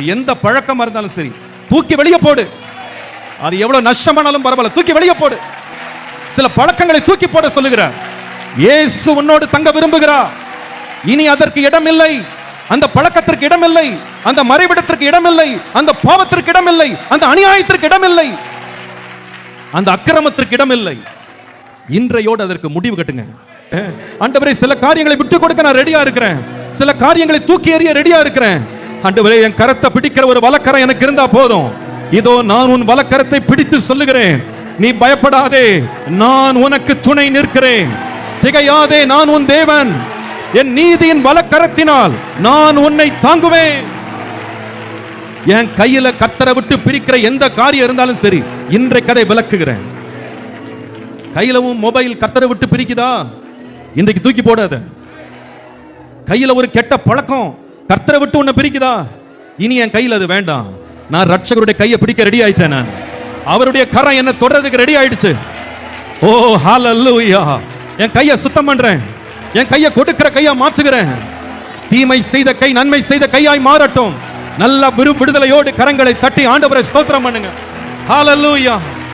எந்த பழக்கமா இருந்தாலும் சரி தூக்கி வெளியே போடு. அது எவ்வளவு நஷ்டமானாலும் பரவாயில்ல, தூக்கி வெளியே போடு. சில பழக்கங்களை தூக்கி போட சொல்லுகிறார். இயேசு உன்னோடு தங்க விரும்புகிறார். இனி அதற்கு இடமில்லை, அந்த பழக்கத்திற்கு இடமில்லை, அந்த மறைவிடத்திற்கு இடமில்லை, அந்த பாவத்திற்கு இடமில்லை, அந்த அநியாயத்திற்கு இடமில்லை, அந்த அக்கிரமத்திற்கு இடமில்லை. இன்றையோடு அதற்கு முடிவு கட்டுங்க. ஆண்டவரே, சில காரியங்களை விட்டு கொடுக்க நான் ரெடியா இருக்கிறேன், சில காரியங்களை தூக்கி எறிய ரெடியா இருக்கிறேன். ஆண்டவரே, என் கரத்தை பிடிக்கிற ஒரு வலக்கரம் எனக்கு இருந்தா போதும். இதோ நான் உன் வலக்கரத்தை பிடித்து சொல்லுகிறேன், நீ பயப்படாதே, நான் உனக்கு துணை நிற்கிறேன். திகையாதே, நான் உன் தேவன். என் நீதியின் வலக்கரத்தினால் நான் உன்னை தாங்குவேன். என் கையில கர்த்தரை விட்டு பிரிக்கிற எந்த காரியம் இருந்தாலும் சரி, இன்றைக்கு அதை விளக்குகிறேன். கையிலவும் மொபைல் கர்த்தரை விட்டு பிரிக்குதா, இன்றைக்கு தூக்கி போடாத. கையில ஒரு கெட்ட பழக்கம் கர்த்தரை விட்டு உன்னை பிரிக்குதா, இனி என் கையில் அது வேண்டாம். நான் ரட்சகருடைய கையை பிடிக்க ரெடி ஆயிட்டேன். நான் அவருடைய கரம் என்ன தொடர்றதுக்கு ரெடி ஆயிடுச்சு. ஓ ஹல்லேலூயா. என் கையை சுத்தம் பண்றேன், என் கையை கொடுக்கிற கையா மாற்றுகிறேன். தீமை செய்த கை நன்மை செய்த கையாய் மாறட்டும். நல்ல விடுதலையோடு கரங்களை தட்டி ஆண்டவரை ஸ்தோத்திரம் பண்ணுங்க. ஹல்லேலூயா.